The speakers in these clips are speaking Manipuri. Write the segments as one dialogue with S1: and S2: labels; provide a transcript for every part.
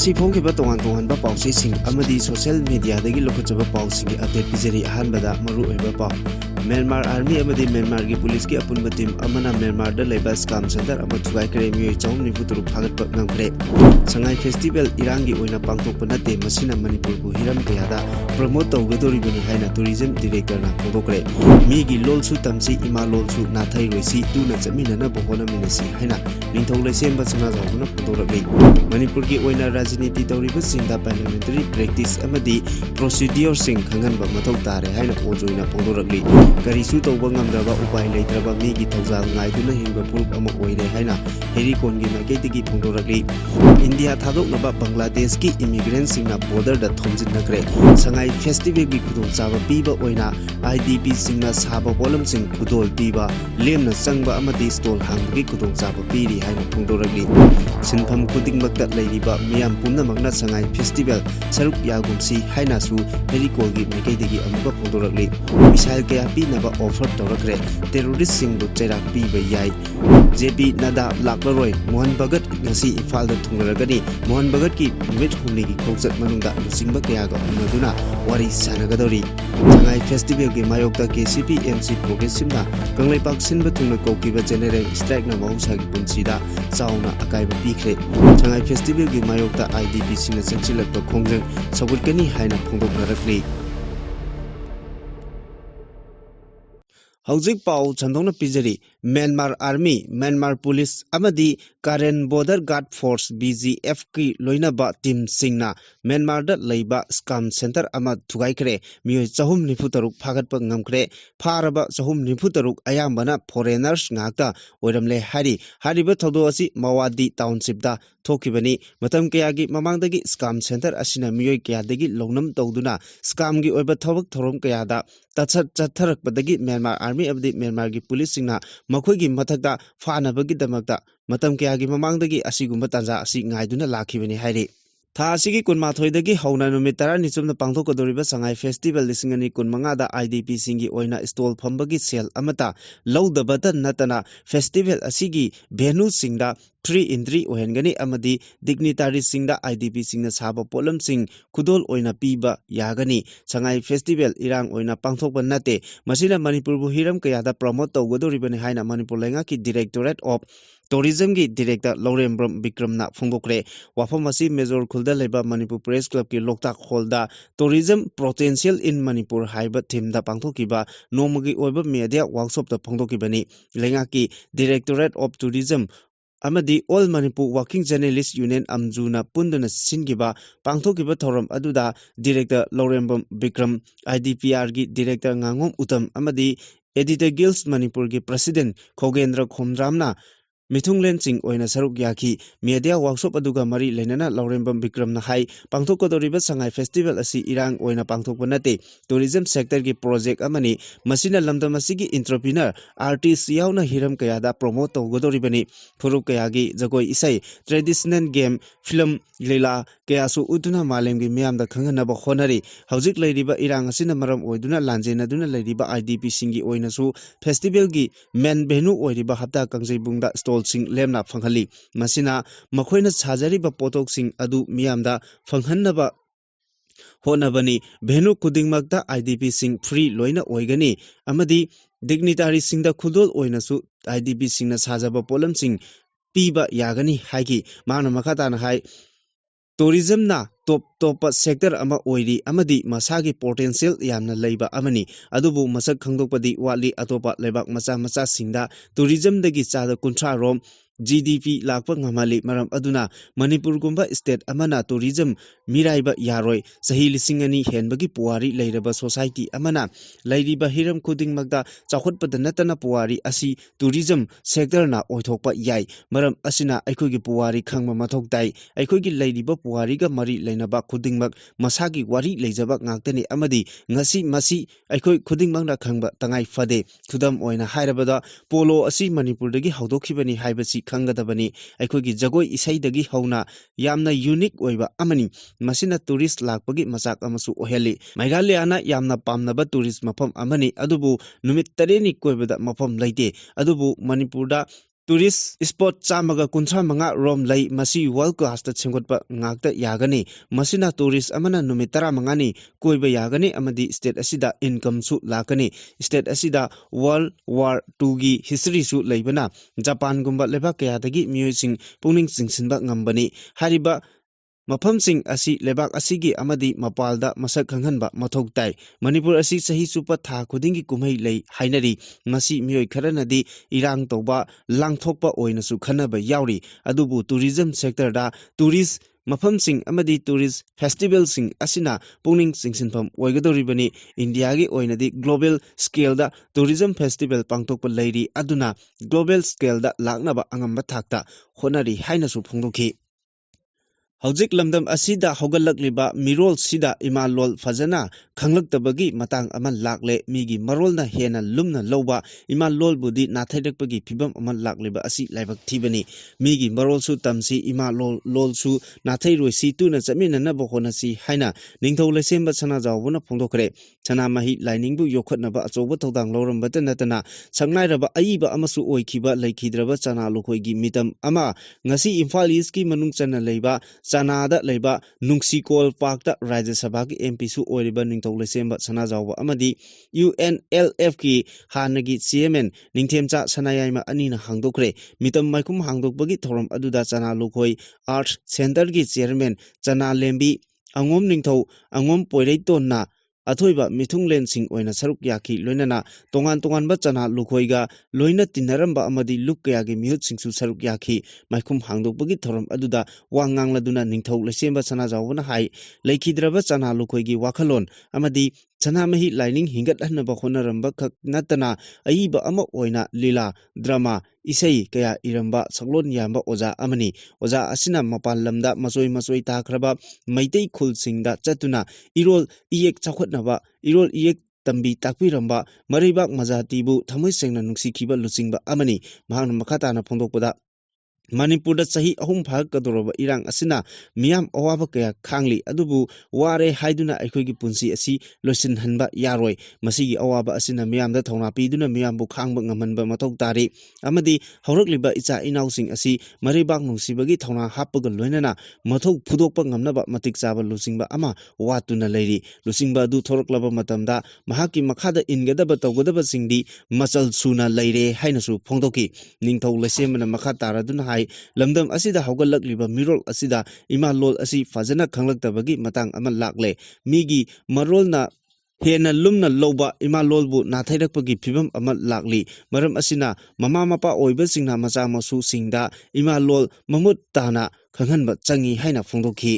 S1: ngasi phongkiba tongan pausising amadi social media dagi lokhachaba pausingi update pijari ahanbada maru oiba pau Myanmar Army amadi Myanmar gi police ki apunba team amana Myanmar da leba scam center ama thugai kare mioi chawm ni futuru phagatpa ngamkre sangai festival irangi oina pangthokpa nate masina Manipur bu hiram kayada promote tawgadori bani haina tourism director na phobokre mi gi lolsu tamsi ima lolsu nathai roisi tuna chamina na bohona minasi haina ningthau lesemba chana jawuna photography Manipur gi oina rajniti tawriba singda parliamentary practice amadi procedure sing khanganba mathau tare haina ojoina photography karisu tawba ngamdaba upai leitraba mi gi thawjal ngaiduna hingba purup ama oire haina heri kongi makeitigi photography India thadoknaba Bangladesh ki immigrant singna border da thomjin nakre sangai festival gi khudol chaba piba oina IDP singna saba bolam sing khudol piba lemna changba amadi stall hanggi khudol chaba piri haina photography sinpham khuding makta leiriba miyam pumna magna sangai festival saruk yagumsi haina su heri kolgi makeitigi amuga photography misal kaya pinaba offer torakre terrorist sing bu cherak piba yai JP nada laklaroi Mohan Bhagat ngasi Imphal da thungragani Mohan Bhagat ki numit humni gi khojat manungda singba kaya ga unaduna wari sanagadori sangai festival gi mayokta KCP-MC progressive na kanglai pak sinba thungna kokiba general strike na mahusha gi punsida chauna akaiba pikre sangai festival gi mayokta IDP singna chachilakpa khongjang sabutkani haina phongdoknarakni Hauzik Pao Chandongna Pijari Myanmar Army, Myanmar Police Amadi Karen Border Guard Force BGF ki loinaba team singna Myanmar da leiba scam center ama thugaikre mioi chahum nifutaruk phagatpa ngamkre pharaba chahum nifutaruk ayambana foreigners ngakta oiramle hariba thodo asi Mawadi township da thokibani matam kayagi mamangdagi scam center asina mioi kayadagi longnam tawduna scam gi oiba thobak thorom kayada tatharakpadagi Myanmar Army abdi Myanmar gi police singna makhoigi mathakta phanabagi damakta matam kayagi mamangdagi asigumba tanja asi ngaiduna lakhibani hairi Tha asigi kunmathoidagi hauna numit 10 chumna pangthokadoriba sangai festival lisingani kunmanga IDP singi oina stall phambagi sel amata lawdabata natana festival asigi venue singda 3-in-3 ohengani amadi dignitary singda IDP singna saba polam sing khudol oina piba yagani sangai festival irang oina pangthokba nate masina Manipur bu hiram kayada promote tawgadoribani haina Manipur Lengaki Directorate of Tourism gi Director Laurembram Bikramna phongdokre wafam asi Major Khulda leba Manipur Press Club ki Loktak Hall da Tourism Potential in Manipur haiba theme da pangthokiba nomagi oiba media workshop da phongdokibani Lengaki Directorate of Tourism Amadi All Manipur Working Journalist Union Amjuna Punduna Singiba Pangthokiba Thoram Aduda Director Laurembram Bikram IDPR gi Director Ngangom Utam Amadi Editor Guilds Manipur gi President Khogendra Khomramna Mithunglen Singh oina saruk yaki media workshop aduga mari lenana Laurembam Bikramna hai pangthokadoriba sangai festival asi irang oina pangthokpa nate tourism sector gi project amani masina lamdam asigi entrepreneur artist yauna hiram kayada promote tawgadoribani furup kayagi jagoi isai traditional game film leila kayasu uduna malem gi miyamda khanganaba honari hauzik leiriba irang asina maram oiduna lanjena duna leiriba IDP singi oina su festival gi main venue oiriba hapta kangjai bungda sing lemna fanghali masina makhoina sajariba potok sing adu miyamda fanghannaba honabani venue kudingmakta IDP sing free loina oigani amadi dignitary singda khudol oina su IDP singna sajaba polam sing piba yagani haigi mana makata na hai tourism na top sector ama oiri amadi masagi potential yamna leiba amani adubu masak khangdokpadi wali atopa lebak macha singda tourism dagi chada kunthra rom GDP lakpa ngamali maram aduna Manipur gumba state amana tourism miraiba yaroi sahi lisingani henbagi puari leiraba society amana leiriba hiram khuding magda chakhotpada natana puari asi tourism sector na oithokpa yai maram asina aikhogi puari khangma mathok dai aikhogi leiriba puari ga mari leinaba khuding mag masagi wari leijaba ngaktani amadi ngasi masi aikhoi khuding magna khangba tangai fade khudam oina hairabada polo asi Manipur dagi haudokhibani haibasi khangadabani aikhogi jagoi isai dagi hauna yamna unique oiba amani masina tourist lakpagi machak amasu oheli Meghalaya na yamna pamnaba tourist mafam amani adubu numit 3 ni koibada mafam leite adubu Manipur da tourist spot chamaga kuntra manga rom lay masi world class ta chingotpa ngakta yagani masina tourist amana numitara mangani koiba yagani amadi state asida income su lakani state asida World War II gi history su leibana Japan gumba leba kayadagi miyosing puning singsinba ngambani hariba Mafamsing asi lebak asigi amadi mapalda masak khanghanba mathok tai Manipur asi sahi supa tha khudingi kumhei lei hainari ngasi miyoi kharanadi irang toba langthokpa oinasu khanaba yauri adubu tourism sector da tourist mafamsing amadi tourist festival sing asina puning singsinpham oigadoribani India gi oinadi global scale da tourism festival pangtokpa leiri aduna global scale da laknaba angamba thakta honari hainasu phongdokhi Hojik lamdam asida hogalakliba mirol sida imalol fazana khanglaktabagi matang aman lakle migi marolna hena lumna loba imalol budi nathairakpagi phibam aman lakliba asi laibak thibani migi marol su tamsi imalol lol su nathairoi si tuna chamina na bohona si haina ningthau lesemba chana jawbuna phongdokre chana mahi lining bu yokhatnaba achoba thodang lorambata natana sangnai aiba amasu oikhiba laikhidraba chana lokhoigi mitam ama ngasi Imphal East ki manung chana leiba Chanada leba Nungsikol Park da Rajya Sabha ki MP su oiriba ningthau lesemba sanajawba amadi UNLF ki hanagi chairman ningthemcha sanayaima anina hangdokre mitam maikum hangdokbagi thoram aduda chana lokhoi Arts Center ki chairman chana lembi angom ningthau angom poireiton na athoiba mithunglen sing oina saruk yakhi loinana tongan ba chana lukhoiga loina tinaramba amadi lukkaya gi mihut singsu saruk yakhi maikhum hangdokbagi thoram aduda wangangladuna ningthau lesemba chana jawbana hai leikhidraba chana lukhoigi wakhalon amadi chana mahi lining hingat hanaba honaramba khak natana aiba ama oina lila drama isai kaya iramba saglon yamba oja amani oja asina mapal lamda masoi takraba Meitei khul singda chatuna irol iyek chakhotnaba irol iyek tambi takpiramba maribak majatibu thamoi sengna nungsikhiba luchingba amani mahangna makhatana phongdokpada Manipur da sahi ahum phak kadoroba irang asina miyam awaba kaya khangli adubu ware haiduna aikhoigi punsi asi losin hanba yaroi masigi awaba asina miyam da thongna piduna miyam bu khangba ngamanba mathok tari amadi haurakliba icha inausing asi maribak nungsibagi thongna happaga loinana mathok phudokpa ngamnaba matik chaba lusingba ama watuna leiri lusingba du thoraklaba matamda mahaki makhada ingadaba tawgadaba singdi machal suna leire hainasu phongdoki ningthau lesemna makha taraduna hai lamdam asida hogalakliba mirol asida imalol asi fazana khanglaktabagi matang ama lakle migi marolna hena lumna loba imalolbu nathairakpagi phibam ama lakli maram asina mama mapa oiba singna macha masu singda imalol mamut tana khanghanba changi haina phongdokhi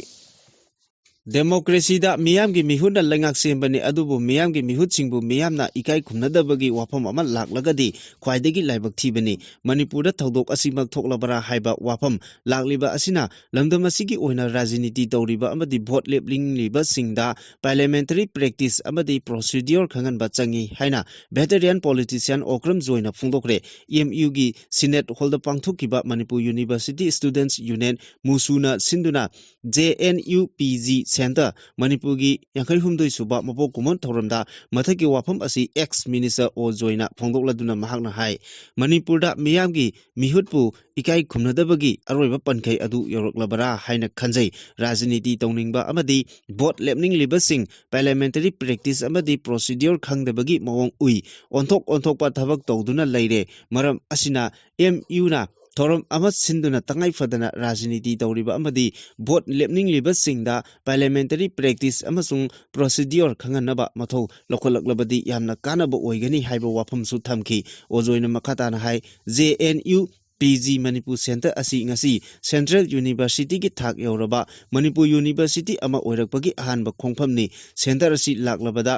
S1: Democracy da miyamgi mihuna lengak sembani adubu miyamgi mihut singbu miyamna ikai khumnadabagi wafam ama laklagadi khwaidagi laibak thibani Manipurda thodok asimak thoklabara haiba wafam lakliba asina lamdam asigi oina rajniti tawriba amadi vote lepliba singda parliamentary practice amadi procedure khanganba changi haina veteran politician okram joina phungdokre EMU gi senate holda pangthokiba Manipur University Students Union musuna sinduna JNUPG Center Manipurgi Yankai Humdoi Suba Mapok Kumon Thoramda Mathaki Wapam asi ex minister o joina phongdokladuna mahakna hai Manipurda miyamgi mihutpu ikai khumnadabagi aroiba pankai adu yoroklabara haina khanjai rajniti tawningba amadi vote lepning libasing parliamentary practice amadi procedure khangdabagi mawong ui onthokpa thabak tawduna leire maram asina MU na Thoram amat sinduna tangai fadana rajniti tawriba amadi vote lepning liba singda parliamentary practice amasung procedure khanganaba mathau lokholaklabadi yamna kanaba oigani haiba wafam su thamki ojoina makhatana hai JNU PG Manipur Center asi ngasi Central University ki thak yauraba Manipur University ama oirakpagi ahanba khongphamni center asi laklabada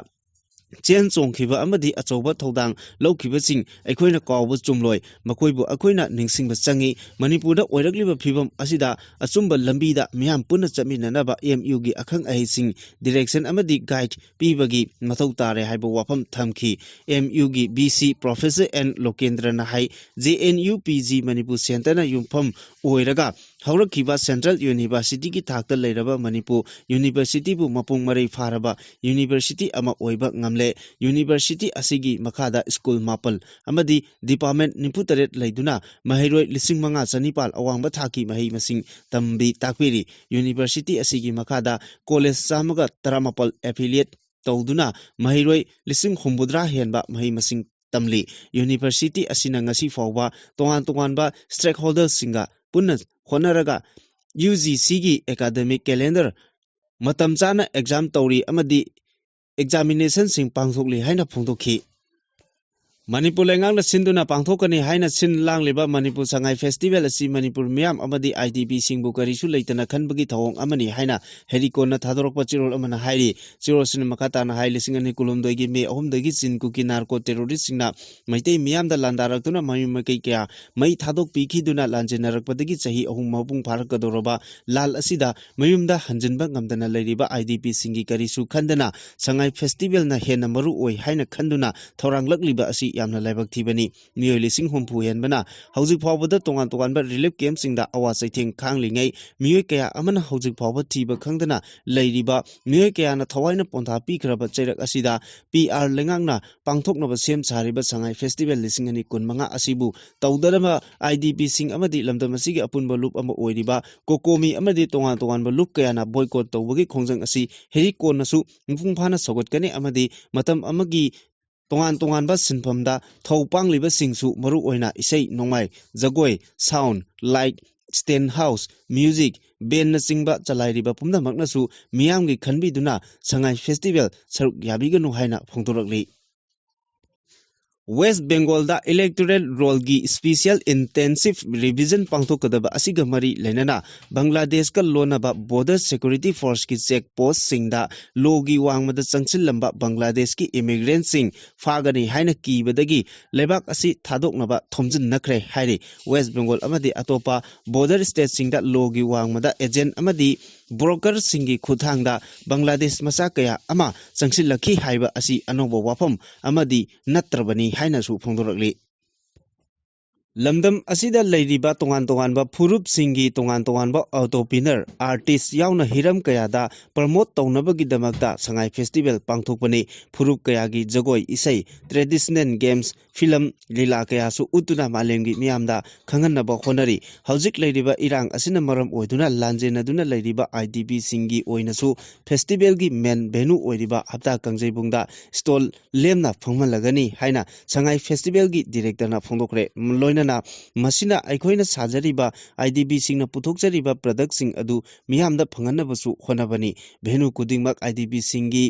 S1: chen chongkhiba amadi achoba thodang lokhibasing aikoina kawba chumloi makoibu akoina ningsingba changi Manipurda oirakliba phibam asida achumba lambida miyam punna chaminanaba MU gi akhang ahising direction amadi guide pibagi mathau tare haiba wafam thamki MU gi BC Professor N Lokendra na hai JNU PG Manipur Center na yumpham oiraga हौरखिबा सेंट्रल यूनिवर्सिटी की थाकत लेरबा मणिपुर यूनिवर्सिटी बु मपुंग मरै फारबा यूनिवर्सिटी अमा ओइबा ngamle यूनिवर्सिटी असिगी मखादा स्कूल मापल अमदी डिपार्टमेंट 94 लेदुना महिरोय लिसिंग मंगा चनिपाल अवांगबा थाकी मही मसिंग तंबी ताकपिरी यूनिवर्सिटी असिगी मखादा कॉलेज चामगा 13 एफिलिएट तौदुना महिरोय लिसिंग हुंबुद्रा हेनबा मही मसिंग तमली यूनिवर्सिटी असिना ngasi फावबा तोंगान तोंगानबा स्टेक होल्डर्स सिंगा पुन्ना होनरगा UGC की एकेडमिक कैलेंडर मतम चाना एग्जाम तौरी अमदी एग्जामिनेशन सिंग पांगथोकली हाइना फोंदोखी मणिपुर लेंगांगना सिंदुना पांगथोकनी हाइना सिन लांगलिबा मणिपुर संगाई फेस्टिवल असि मणिपुर मियाम अमदी IDP सिंगबु करिसु लेतना खनबगी थवोंग अमनी हाइना हेरिकोना थादोरकपा चिरोल अमना हाइरी चिरोल सिन मखाताना हाइ लिसिंग अनि कुलुमदोगी मे अहुमदगी चिन कुकी नार्को टेरोरिस्ट सिंगना मैतै मियामदा लांदारक्तुना मयुम मकै क्या मई थादोक पीखीदुना लांजेनरकपदगी चही अहुम मपुंग फारकदोरबा लाल असिदा मयुमदा हंजनबा ngamdana लेरिबा IDP सिंगी करिसु खंदना संगाई फेस्टिवल ना हेना मरु ओइ हाइना खंदुना थौरांगलकलिबा असि यामना लाइबक थीबनी मियोय लिसिंग हुमफु हेनबना हौजिक फावबदा तोंगान तोंगानबा रिलीफ कैंप सिंगदा अवा चैथेंग खांगलिङै मियोय कया अमना हौजिक फावबा थीबा खंदना लेरिबा मियोय कयाना थवाइना पोंथा पीखरबा चैरक असिदा PR लेंगांगना पांगथोकनबा सेम सारिबा संगाई फेस्टिवल लिसिंग अनि 15 असिबु तौदरबा IDP सिंग अमदी लमदम असिगी अपुनबा लूप अमा ओइरिबा कोकोमी अमदी तोंगान तोंगानबा लूप कयाना बॉयकॉट तौबगी खोंजंग असि हेरिकोनसु मुपुंग फाना सौगतकनी अमदी मतम अमगी तोंगान तोंगानबा सिनफमदा थौ पांगलिबा सिंगसु मरु ओइना इसै नोंगाई जगोय साउंड लाइट स्टेन हाउस म्यूजिक बेन न चिंबा चलाइरिबा पुमदमकनसु मियामगी खनबिदुना संगाई फेस्टिवल सरुक याबिगनु हाइना फोंदोरकली वेस्ट बेंगल दा इलेक्टोरल रोल की स्पेशल इंटेंसिव रिविजन पांथोकदबा असिगा मरी लेनना बांग्लादेश का लोनबा बॉर्डर सिक्योरिटी फोर्स की चेक पोस्ट सिंगदा लोगी वांगमदा चंगसिललंबा बांग्लादेश की इमिग्रेंट सिंग फागनी हाइना कीबदगी लेबाक असि थादोकनबा थोमजिन नखरे हाइरि वेस्ट बेंगल अमदी अतोपा बॉर्डर स्टेट सिंगदा लोगी वांगमदा एजेंट अमदी ब्रोकर सिंगी खुथांगदा बांग्लादेश मसा कया अमा चंगसिलखी हाइबा असि अनोबो वाफम अमदी नत्रबनी हाइनासु फोंदोरकली लमदम असिदा लैरिबा तोंगान तोंगानबा फुरुप सिंगी तोंगान तोंगानबा ऑटोपिनर आर्टिस्ट यावना हिरम कयादा प्रमोट तौनबगिदमकता संगाई फेस्टिवल पांथोकपने फुरुप कयागी जगोय इसै ट्रेडिशनल गेम्स फिल्म लीला कयासु उतुना मालेमगी मियामदा खंगनबा होनरी हौजिक लैरिबा इरांग असिना मरम ओइदुना लांजेनदुना लैरिबा IDP सिंगी ओइनसु फेस्टिवल की मेन वेन्यू ओइरिबा हप्ता कंजैबुंगदा स्टॉल लेमना फंगमलगनी हाइना संगाई फेस्टिवल की डायरेक्टरना फोंदोकरे लोइना मसिना अखोइना साजरिबा IDP सिंगना पुथोकजरिबा प्रोडक्ट सिंग अदु मियामदा फंगनबसु होनबनी भेनु कुदिंगमक IDP सिंगी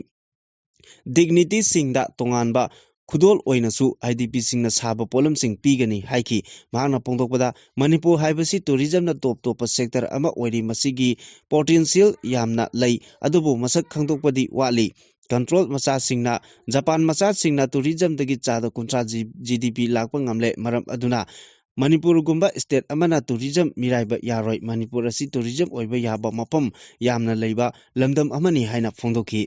S1: डिग्निटी सिंगदा तोंगानबा खुदोल ओइनसु IDP सिंगना साबा पोलम सिंग पीगनी हाइकी महाना पोंदोकबदा मणिपुर हाइबसी टूरिज्म ना टॉप टॉप सेक्टर अमा ओइरी मसिगी पोटेंशियल यामना लई अदुबु मसक खंदोकपदी वाली कंट्रोल मचा सिंगना जापान मचा सिंगना टूरिज्म दगी चादा कुंट्रा GDP लाकपा ngamle मरम अदुना मणिपुर गुंबा स्टेट अमना टूरिज्म मिराइबा यारोय मणिपुर असि टूरिज्म ओइबा याबा मफम यामना लैबा लमदम अमनी हाइना फोंदोखी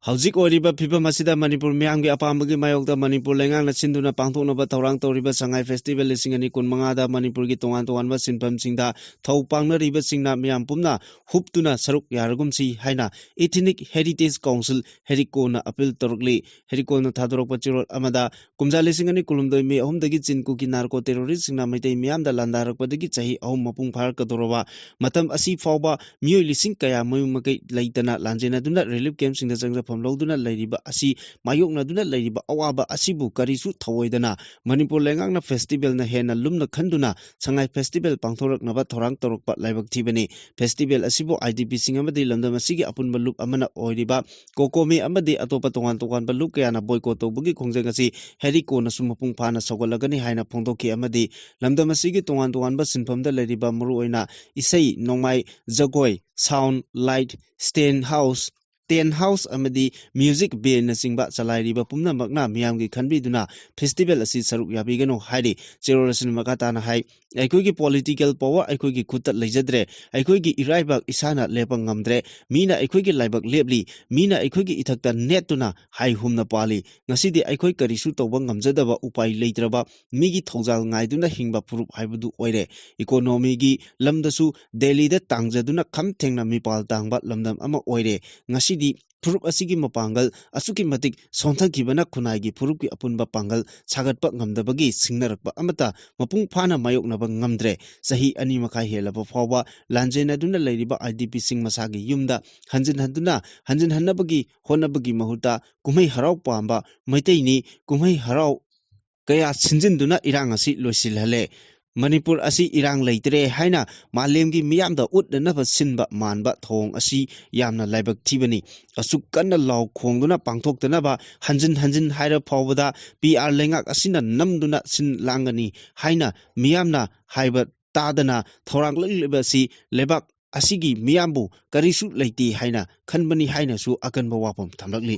S1: हौजिक ओरिबा फिबम असिदा मणिपुर मियामगी अपामबगी मायोगदा मणिपुर लेंगांगना सिंदुना पांथोकनबा थौरांग तौरिबा संगाई फेस्टिवल लिसिंग अनि 15 दा मणिपुर की तोंगान तोंगानबा सिनफम सिंगदा थौ पांगनरिबा सिंगना मियाम पुमना हुपतुना सरुक यारगुमसी हाइना एथनिक हेरिटेज काउंसिल हेरिकोना अपील तरुकली हेरिकोना थादोरकपा चिरोल अमदा कुमजा लिसिंग अनि कुलुमदोय मे अहुमदगी चिनकुकी नार्को टेरोरिस्ट सिंगना मैतै मियामदा लांदारकपदगी चही अहुम मपुंग फारकदोरबा मतम असि फावबा मियोय लिसिंग कया मयुमकै लैतना लांजेनदुना रिलीफ कैंप सिंगदा चंगजा लौदुना लैरिबा असि मायोकनदुना लैरिबा अवाबा असिबु करिसु थवोइदना मणिपुर लेंगांगना फेस्टिवल ना हेना लुमना खंदुना संगाई फेस्टिवल पांथोरकनबा थौरांग तौरकपा लाइबक थीबनी फेस्टिवल असिबु IDP सिंग अमदी लमदम असिगी अपुनबा लुप अमना ओइरिबा कोकोमी अमदी अतोपा तोंगान तोंगानबा लुप कयाना बॉयकॉट तौबगी खोंजंग असि हेरिकोनसु मपुंग फाना सौगलगनी हाइना फोंदोखी अमदी लमदम असिगी तोंगान तोंगानबा सिनफमदा लैरिबा मरु ओइना इसै नोंमाई जगोय साउंड लाइट स्टेन हाउस टेन हाउस अमदी म्यूजिक बेन नसिंगबा चलाइरिबा पुमनमकना मियामगी खनबिदुना फेस्टिवल असि सरुक याबिगनो हाइरि चेरोरसन मकाताना हाइ अखोइगी पॉलिटिकल पावर अखोइगी खुत्ता लेजद्रे अखोइगी इराइबक इसाना लेपा ngamdre मीना अखोइगी लाइबक लेबली मीना अखोइगी इथक्ता नेटुना हाइ हुमना पाली ngasidi अखोइ करिसु तौबा ngamjadaba उपाय लेत्रबा मीगी थौजाल ngaiduna hingba पुरुप हाइबदु ओइरे इकोनोमीगी लमदसु दिल्ली दा तांगजदुना खम थेंगना मिपाल तांगबा लमदम अमा ओइरे ngasidi फुरुप असिगी मपांगल असुकी मतिक सोंथखिबना खुनाइगी फुरुपकी अपुनबा Pongal सागतपा ngamdabagi singnarakpa amata mapung phana mayoknaba ngamdre sahi ani makhai helaba fawba lanjenaduna leiriba IDP sing masagi yumda hanjin hannabagi honabagi mahuta kumai harau pamba Meitei ni kumai harau kaya sinjinduna irang asi loisilhale Manipur asi irang leitre haina malemgi miyamda utnanaba sinba manba thong asi yamna laibak thibani asuk kanna law khongduna pangthoktanaba hanjin haira phawbada PR lengak asina namduna sin langani haina miyamna haiba tadana thorang lebasi lebak asigi miyambu karisu leiti haina khanbani haina su akanba wapam thamlakli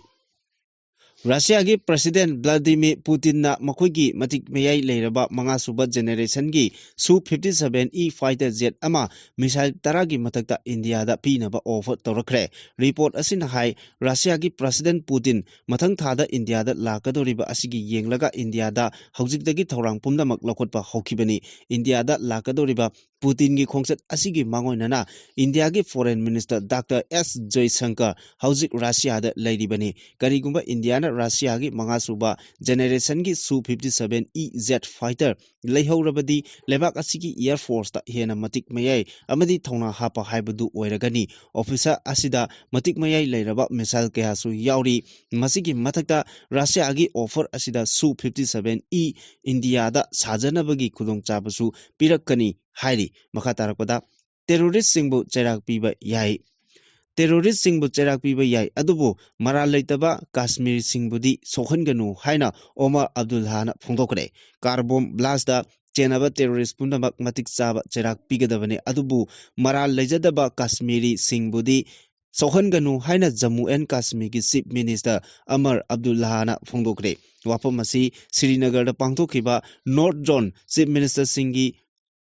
S1: Russia gi President Vladimir Putin na makoigi matik meyai leiraba manga suba generation gi Su-57E fighter jet ama missile taragi matakta India da pinaba offer torakre report asina hai Russia gi President Putin mathang thada India da lakadoriba asigi yenglaga India da haujikdagi thorang pumnamak lakhotpa hokibani India da lakadoriba Putin gi khongsat asigi mangoinana India gi Foreign Minister Dr. S. Jaishankar haujik Russia da leiribani karigumba India na Russia gi mangasuba generation gi Su-57E jet fighter leihaurabadi lebak asigi Air Force ta hena matik mayai amadi thona hapa haibadu oiragani officer asida matik mayai leiraba missile kaya su yauri masigi mathakta Russia gi offer asida Su-57E India da sajanabagi khudongchabasu pirakkani hairi makatarakpada terrorist singbu chairak piba yai terrorist singbu chairak piba yai adubu mara leitaba Kashmir singbudi sokhanganu haina Omar Abdul Hana phongdokre carbon blast da chenaba terrorist punamak matik chaba chairak pigadabane adubu mara leijadaba Kashmiri singbudi sokhanganu haina Jammu and Kashmir gi Chief Minister Amar Abdul Hana phongdokre wapamasi Srinagar da pangthokiba North Zone Chief Minister singi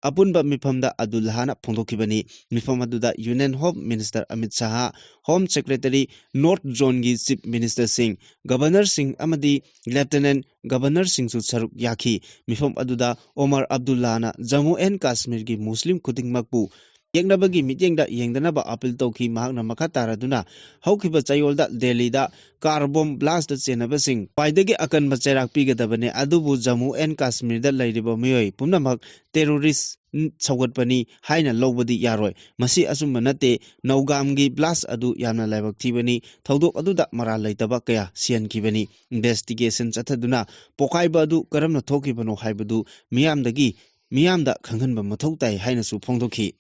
S1: Apunba mifamda Abdul Hana phongdokibani mifam aduda Union Home Minister Amit Shah Home Secretary North Zone gi Chief Minister Singh Governor Singh amadi Lieutenant Governor Singh su saruk yaki mifam aduda Omar Abdullah na Jammu and Kashmir gi Muslim khudingmakbu yengnabagi mityengda yengdanaba appeal tawki mahakna makha taraduna haukiba chayolda Delhi da car bomb blast da chenabasing paidagi akanba chairak pigadabane adubu Jammu and Kashmir da leiriba miyoi pumnamak terrorist saugatpani haina lobadi yaroi masi asumba nate Naugam gi blast adu yamna laibak thibani thodok aduda mara leitaba kaya siankibani investigation chathaduna pokaiba adu karamna thokibano haibadu miyamda khanghanba mathau tai haina su phongdokhi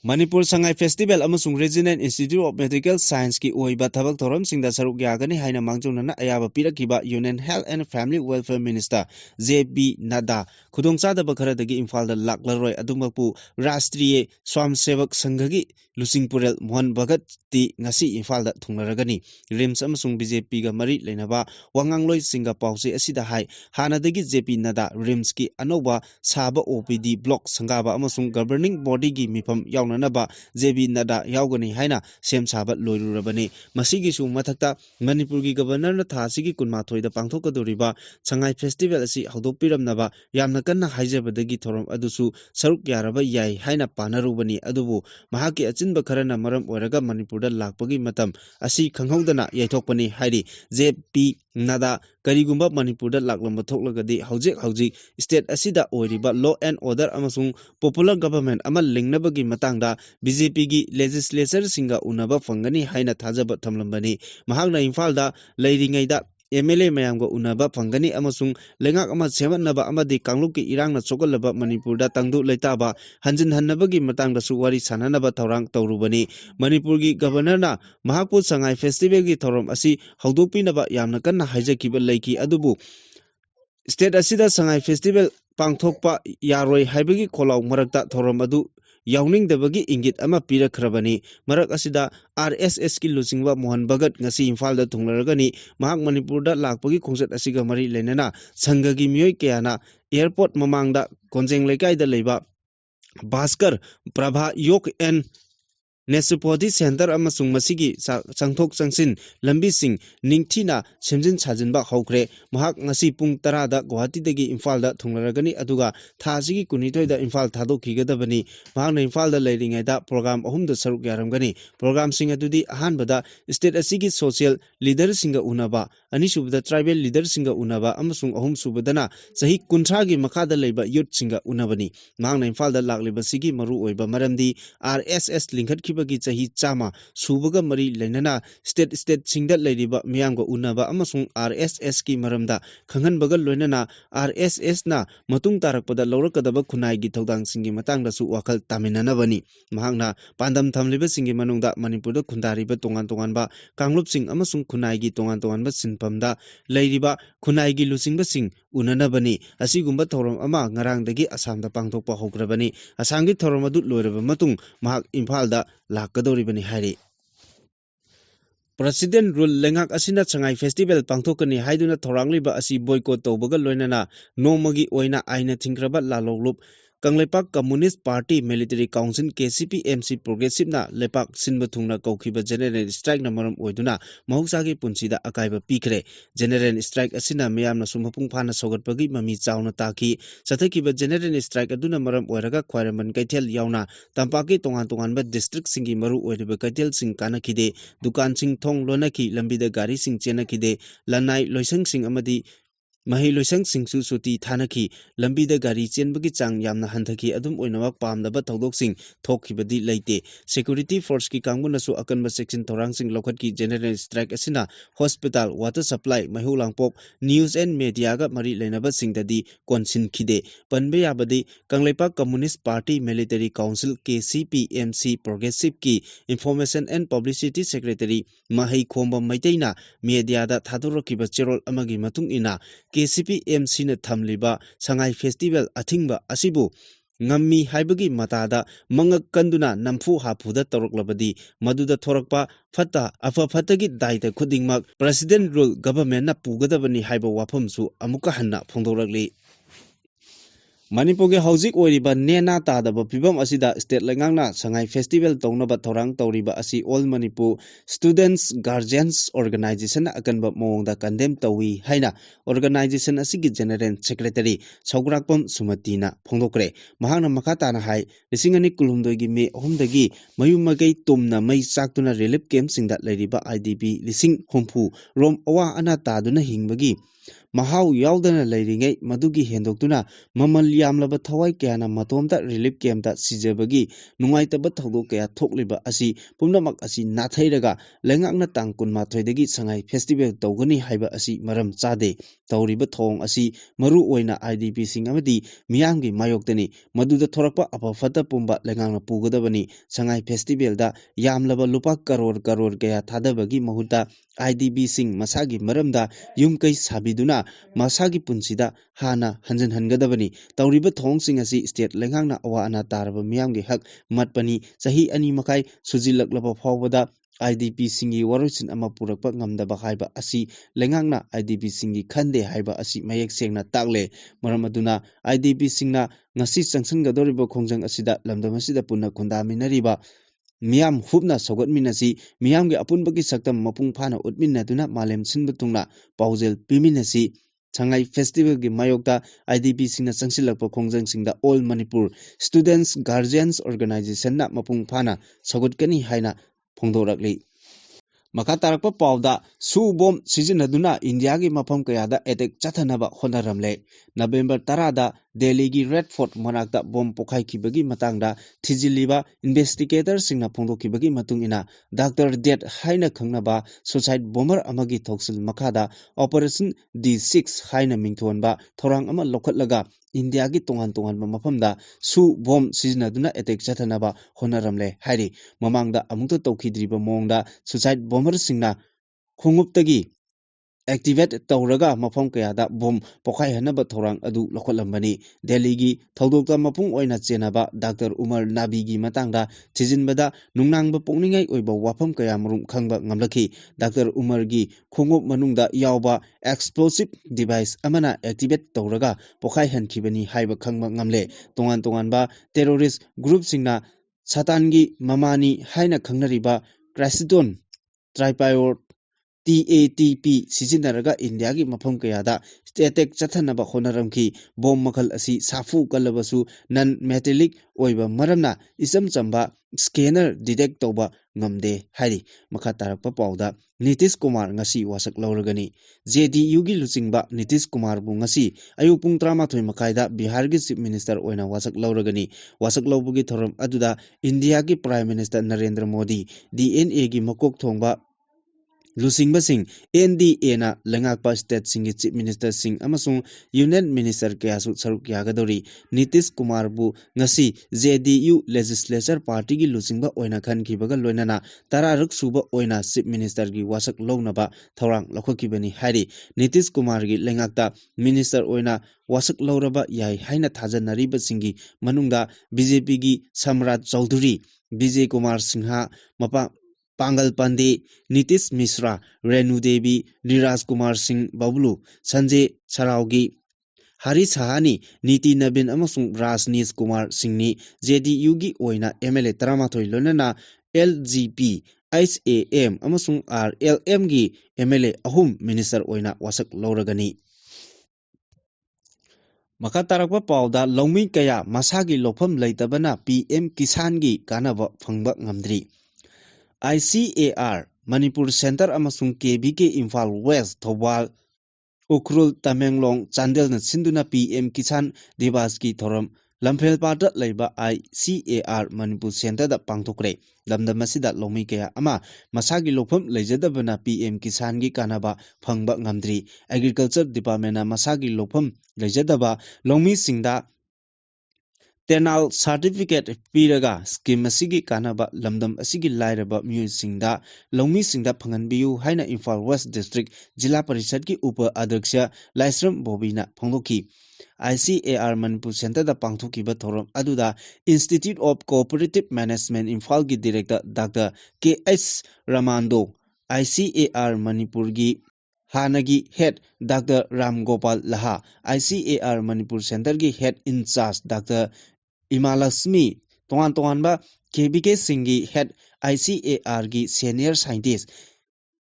S1: Manipur Sangai Festival amasung Regional Institute of Medical Science ki oiba thabak thoram singda saruk yagani haina mangjunana ayaba pirakiba Union Health and Family Welfare Minister JB Nada khudongchada bakharadagi Imphal da laklaroi adumakpu Rashtriya Swamsevak Sangha gi Lusingpurel Mohan Bhagat ti ngasi Imphal da thungnaragani RIMS amasung BJP ga mari leinaba wangangloi singa pause asida hai hanadagi JP Nada RIMS ki anoba saba OPD block sangaba amasung governing body gi mifam yauna naba JB Nada yaugani haina sem saba loirurabani masigi su mathakta Manipur gi governor na thasigi kunmathoi da pangthokadoriba Sangai Festival asi hawdokpiramnaba yamna kanna haijabadagi thorom adusu saruk yaraba yai haina panarubani adubu mahaki achinba kharana maram oiraga Manipur da lakpagi matam asi khanghaudana yaithokpani hairi JP Nada karigumba Manipur da laklamba thoklagadi haujik state asida oiriba law and order amasung popular government ama lingnabagi matangda BJP gi legislature singa unaba fangani haina thajaba thamlambani mahakna Imphal da leiringaida MLA mayamga unaba fangani amasung lengak ama semanaba amadi kangluk ki irangna chokalaba Manipur da tangdu leitaba hanjin hannabagi matangda su wari sananaba thorang tawrubani Manipur gi governor na mahakpu Sangai Festival gi thorom asi hawdokpinaba yamna kanna haijakiba leiki adubu state asida Sangai Festival pangthokpa yaroi haibagi kholau marakta thorom adu ꯌꯥꯎꯅꯤꯡꯗꯕꯒꯤ ꯏꯪꯒꯤꯠ ꯑꯃ ꯄꯤꯔꯛꯈ꯭ꯔꯕꯅꯤ ꯃꯔꯛ ꯑꯁꯤꯗ RSS ꯀꯤ ꯂꯨꯆꯤꯡꯕ ꯃꯣꯍꯟ ꯚꯒꯠ ꯉꯁꯤ ꯏꯝꯐꯥꯜꯗ ꯊꯨꯡꯂꯔꯒꯅꯤ ꯃꯍꯥꯛ ꯃꯅꯤꯄꯨꯔꯗ ꯂꯥꯛꯄꯒꯤ ꯈꯣꯡꯆꯠ ꯑꯁꯤꯒ ꯃꯔꯤ ꯂꯩꯅꯅ ꯁꯪꯘꯒꯤ ꯃꯤꯑꯣꯏ ꯀꯌꯥꯅ एयरपोर्ट ममांगदा कोंजेंग लेकाइदा लेबा भास्कर प्रभा योग एन नेसुपोदी सेंटर अमसुंग मसिगी चंगथोक चंगसिन लंबीसिंग निंगथीना सेमजिन साजिनबा हौख्रे महाक ngasi पुंग 10 दा गुवाहाटी दगी इम्फाल दा थुंगलरगनी अदुगा थासिगी कुनिथोय दा इम्फाल थादोखिगदबनी महाक इम्फाल दा लेरिंगैदा प्रोग्राम अहुम दा सरुक यारमगनी प्रोग्राम सिंग अदुदी अहानबदा स्टेट असिगी सोशल लीडर सिंग उनबा अनिसुबदा ट्राइबल लीडर सिंग उनबा अमसुंग अहुम सुबदना सही कुंथ्रा गी मखादा लेबा यूथ सिंग उनबनी महाक इम्फाल दा लागलेबा सिगी मरु ओइबा मरमदी RSS लिंखत की चाही चामा सुबग मरी लेनना स्टेट सिंगदा लेरिबा मियांगो उनबा अमसुंग RSS की मरमदा खंगनबग लोइनना RSS ना मतुंग तारकपदा लौरकदब खुनाई की थौदांग सिंगी मतंगदसु वाखल तामिननबनी महांगना पांदम थमलिबा सिंगी मनुंगदा मणिपुरदा खुंदारिबा तोंगान तोंगानबा कांगलुप सिंग अमसुंग खुनाई की तोंगान तोंगानबा सिनफमदा लेरिबा खुनाई की लुसिंगबा सिंग उननबनी असिगुंबा थौरम अमा ngarangdagi asamda pangthokpa hograbani asamgi thorom adu loiraba matung mahak imphal da lakadoribani hari President Rule Lengak Asina Changai Festival Pangthokani Haiduna Thorangliba Asi Boycott Tobaga Loinana Nomagi Oina Aina Thinkraba Laloglup Kanglepak Communist Party Military Council KCP-MC Progressive na Lepak Sinba Thungna Kaukiba General Strike na maram oiduna Mahusagi Punsida Akaiba Pikre General Strike Asina Mayamna Sumapung Phana Sogatpagi Mami Chauna Taki Sathakiba General Strike Aduna maram oiraga Khwairaman Kaithel Yauna Tampaki Tongan Tonganba District Singi Maru Oiriba Kaithel Sing Kanakide Dukan Sing Thong Lonaki Lambida Gari Sing Chenakide Lanai Loisang Sing Amadi Mahi Loisang Sing Su Suti Thanaki Lambida Gari Chenbagi Chang Yamna Hanthaki Adum Oinawak Pamdaba Thodok Sing Thokibadi Leite Security Force ki Kangbunasu Akanba Section Thorang Sing Lokhat ki General Strike Asina Hospital Water Supply Mahulangpok News and Media ga Mari Lenaba Singdadi Konsin Khide Panbe Yabadi Kanglepak Communist Party Military Council KCP-MC Progressive ki Information and Publicity Secretary Mahi Khomba Maiteina Media da Thadorokiba Cherol Amagi Matung ina KCP-MC na thamliba Sangai Festival athingba asibu ngammi haibagi matada mangak kanduna namfu hapuda toroklabadi maduda thorakpa fata afa fatagi daita khudingmak President Rule Government na pugadabani haiba wafamsu amuka hanna phongdorakli Manipur के हौजिक ओरिबा नेना तादबा फिबम असिदा स्टेट लेंगांगना संगाई फेस्टिवल तौनबा थौरांग तौरिबा असि all Manipur students guardians organisation अकनबा मोंगदा कंडेम तौई हाइना ऑर्गेनाइजेशन असिगी जनरल सेक्रेटरी सौग्राकपम सुमतिना फोंदोकरे महांगना मखाताना हाई लिसिंगनी कुलुमदोगी मे अहुमदगी मयुमगै तुमना मै चाक्तुना रिलीफ कैंप सिंगदा लेरिबा IDP लिसिंग हुम्फु रोम अवा अना तादुना हिंगबगी Mahau yaudana leiringai madugi hendokduna mamal yamlaba thawai kayana matomta relief camp da sijabagi nungaitaba thodok kaya thokliba asi pumnamak asi nathairaga lengakna tangkun mathoidagi sangai festival tawgani haiba asi maram chade tawriba thong asi maru oina IDP sing amadi miyamgi mayoktani maduda thorakpa apafata pumba lengakna pugadabani sangai festival da yamlaba lupa karor kaya thadabagi mahuta IDP sing masagi maramda yumkai sabiduna masagi punsida hana hanjan hangadabani tawriba thong sing asi state lenghangna awa ana taraba miyamgi hak matpani chahi ani makai sujilaklaba phawbada IDP singi waroisin ama purakpa ngamdaba haiba asi lenghangna IDP singi khande haiba asi mayek sengna takle maramaduna IDP singna ngasi changsangadoriba khongjang asida lamdam asida punna khundaminariba Miam hubna sogot minasi miamge apunbagi saktam mapung phana utminaduna malem sinbutungna paujel piminasi Changai Festival gi mayokta IDP singna changsilakpa khongjang singda All Manipur Students Guardians Organization na mapung phana sogotkani haina phongdorakli Makatarakpa pauda su bom sizinaduna India gi mafam kayada attack chathanaba honaramle November 10 da Delhi gi Red Fort manakta bom pokhai kibagi matangda thijiliba investigator singna phongdokibagi matungina Dr. Det haina khangnaba suicide bomber amagi thoksil makada Operation D6 haina mingthonba thorang ama lokhatlaga India gi tongan mafamda su bom sizinaduna attack chathanaba honaramle hairi mamangda amukta tawkhidriba mongda suicide bomber singna khonguptagi activate tawraga mafam kayada bom pokai hanaba thorang adu lokholambani Delhi gi thodokta mapung oina chenaba Dr. Umar Nabi gi matangda thijinbada nungnangba pokningai oiba wafam kaya marum khangba ngamlaki Dr. Umar gi khongop manungda yawba explosive device amana activate tawraga pokai hankhibani haiba khangba ngamle tongan ba terrorist group singna satangi mamani haina khangnariba Crasidon tripod TATP sizinaraga India gi mafam kayada attack chathanaba honaramki bom makal asi safu kalabasu non metallic oiba maramna isam chamba scanner detect tawba ngamde hari makha tarakpa pawda Nitish Kumar ngasi wasak lauragani JDU gi luchingba Nitish Kumar bu ngasi ayu pung 13 makaida Bihar gi chief minister oina wasak lauragani wasak laubugi thoram aduda India gi prime minister Narendra Modi DNA gi makok thongba Lusing basing NDA na lengakpa state singi chief minister sing amasung union minister kyasu saruk yagadori Nitish Kumar bu ngasi JDU legislature party gi lusingba oina khankibaga loinana tararuk suba oina chief minister gi wasak lognaba thorang lokhokibani hari Nitish Kumar gi lengakta minister oina wasak loraba yai haina thajanariba singi manungda BJP gi Samrat Chaudhary Vijay Kumar Sinha mapa Pangal Pandey, Nitish Mishra, Renu Devi, Niraj Kumar Singh Bablu, Sanjay Saraugi, Hari Sahani, Niti Nabin amasung Rajneesh Kumar Singhni, JDU gi oina MLA Taramathoi lonana LGP, SAM amasung RLM gi MLA ahum minister oina wasak lauragani. Maka tarakpa pawda longmi kaya masagi lofam leitabana PM Kisan gi kanaba phangba ngamdri. ICAR Manipur Center amasung KBK Imphal West Thobal Ukrul Tamenglong Chandel na sinduna PM Kisan Divas ki thoram Lamphel Pata leiba ICAR Manipur Center da pangthokre lamdam masida longmi kaya ama masagi lofam leijadabana PM Kisan gi kanaba phangba ngamdri Agriculture Department na masagi lofam leijadaba longmi singda Tenal certificate piraga scheme asigi kanaba lamdam asigi lairaba miyoi singda longmi singda phanganbiyu haina Imphal West District Jila Parishad ki upa adyaksha Laisram Bobina phangdoki ICAR Manipur Center da pangthokiba thoram aduda Institute of Cooperative Management Imphal gi director Dr. KS Ramando ICAR Manipur gi Hanagi head Dr. Ram Gopal Laha ICAR Manipur Center gi head in charge Dr. Imalasmi tongan ba KBK Singi head ICAR gi senior scientist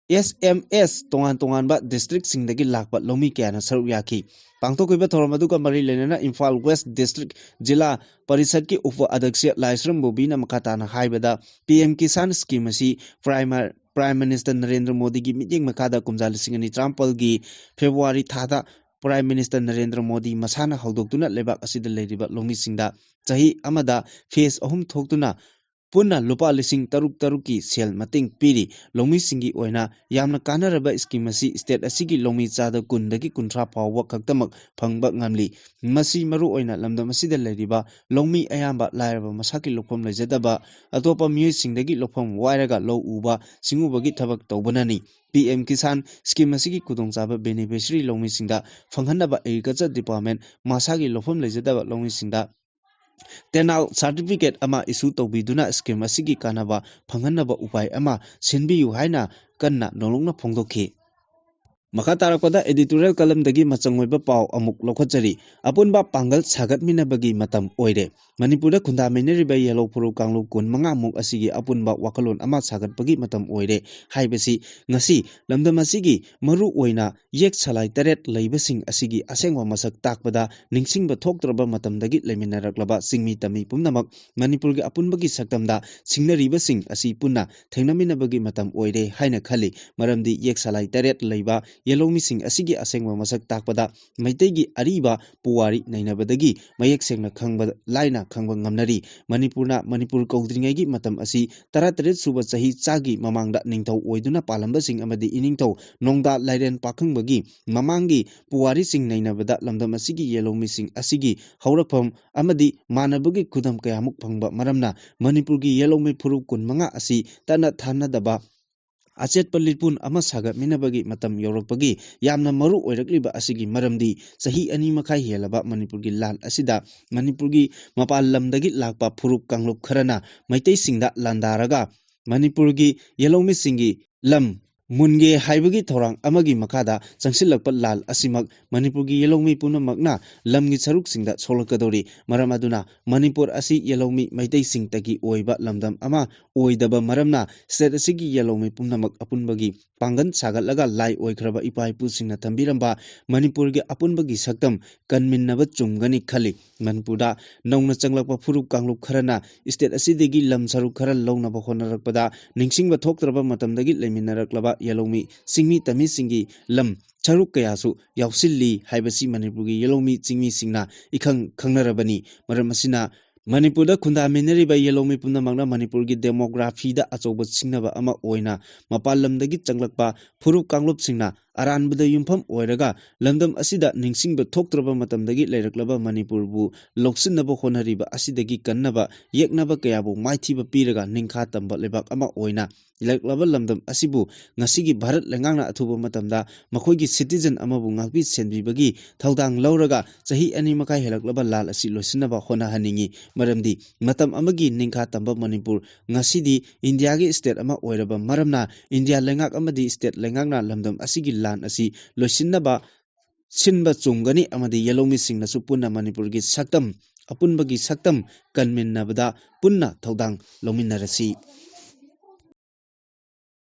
S1: SMS tongan ba district singdagi lakpa lomi kaya na saruk yaki pangthokiba thoram aduga mari lenana Imphal West District Jila Parishad ki upa adyaksha Laisram Bobina makatana haibada PM Kisan scheme asi Prime Minister Narendra Modi gi miting makada kumjal singani trampal gi February thada Prime Minister Narendra Modi masana haudoktuna lebak asida leiriba longmi singda chahi amada phase ahum thoktuna punna lupa lising taruk ki sel mating piri longmi singi oina yamna kanaraba scheme asi state asigi longmi chada kundagi kunthra pawwa khaktamak phangba ngamli masi maru oina lamdam asida leiriba longmi ayamba lairaba masaki lokpham lejadaba atopa miyoi singdagi lokpham wairaga lo uba singubagi thabak tawbanani PM Kisan scheme asigi kudongchaba beneficiary longmi singda phanghanaba Agriculture Department masagi lokpham lejadaba longmi singda Tenal certificate ama issue tawbiduna scheme asigi kanaba phanghanaba upai ama sinbiyu haina kanna nolongna phongdokhi Maka tarakpada editorial kalam dagi machangoiba pau amuk lokhachari apunba pangal sagatminabagi matam oire Manipurda khundameneriba yellow puru kanglu kun manga muk asigi apunba wakalon ama sagatpagi matam oire haibasi ngasi lamdam asigi maru oina yek salai taret leibasing asigi asengwa masak takpada ningsingba thoktraba matamdagi leminaraklaba singmi tami pumnamak Manipurgi apunbagi saktamda singnaribasing asi punna thengnaminabagi matam oire haina khali maramdi yek salai taret leiba Yellow missing asigi asengwa masak takpada Meitei gi ariba puwari nainabadagi mayek sengna khangba laina khangba ngamnari Manipur kaudringai gi matam asi taratret suba chahi chagi mamangda ningthau oiduna palambasing amadi iningthau nongda lairen pakhungbagi mamangi puwari sing nainabada lamdam asigi yellow missing asigi haurakpham amadi manabagi khudam kayamuk phangba maramna Manipurgi yellow me phuru kun manga asi tana thanadaba अचेत लिपुन अमा सागतमिनबगी मतम यौरकपगी यामना मरु ओइरकलिबा असिगी मरमदी चही अनि मखाई हेलबा मणिपुरगी लाल असिदा मणिपुरगी मपाल लमदगी लाकपा फुरुप कांगलुप खरना मैतै सिंगदा लांदारगा मणिपुरगी येलोमी सिंगी लम मुनगे हाइबगी थौरांग अमगी मखादा चंगसिलकपा लाल असिमक मणिपुरगी येलोमी पुनमकना लमगी सरुक सिंगदा सोलकदोरी मरम अदुना मणिपुर असि येलोमी मैतै सिंगतगी ओइबा लमदम अमा ओइदबा मरमना स्टेट असिगी येलोमी पुनमक अपुनबगी पांगन सागतलगा लाई ओइखरबा इपाइपु सिंगना थंबिरंबा मणिपुरगी अपुनबगी सक्तम कनमिन्नबा चुमगनी खली मणिपुरदा नौना चंगलकपा फुरुप कांगलुप खरना स्टेट असिदगी लम सरुक खर लौनबा होनरकपदा निंगसिंगबा थोक्तरबा मतमदगी लेमिनरकलबा येलोमी सिंगमी तमी सिंगी लम सरुक कयासु यावसिल्ली हाइबसी मणिपुरगी येलोमी चिंगमी सिंगना इखंग खंगनरबनी मरम असिना मणिपुरदा खुंदामिनरिबा येलोमी पुनमकना मणिपुरगी डेमोग्राफीदा अचौबा सिंगनबा अमा ओइना मपाल लमदगी चंगलकपा फुरुप कांगलुप सिंगना अरानबदा युमफम ओइरगा लमदम असिदा निंगसिंगबा थोक्तरबा मतमदगी लेरकलबा मणिपुरबु लोक्सिनबा होनरिबा असिदगी कन्नबा येकनबा कयाबु माइथिबा पीरगा निंखा तंबा लेबाक अमा ओइना लेरकलबा लमदम असिबु ngасigi भारत लेंगांगना अथुबा मतमदा मखोइगी सिटीजन अमबु ngakpi senbibagi थौदांग लौरगा चही अनि मखाई हेलकलबा लाल असि लोसिनबा होना हनिंगी मरमदी मतम अमगी निंखा तंबा मणिपुर ngасidi इंडिया गी स्टेट अमा ओइरबा मरमना इंडिया लेंगाक अमदी स्टेट लेंगांगना लमदम असिगी लान असि लोसिनबा सिनबा चुंगनी अमदी येलोमी सिंगनसु पुन्ना मणिपुरगी सक्तम अपुनबगी सक्तम कनमिन्नबदा पुन्ना थौदांग लोमिनरसी।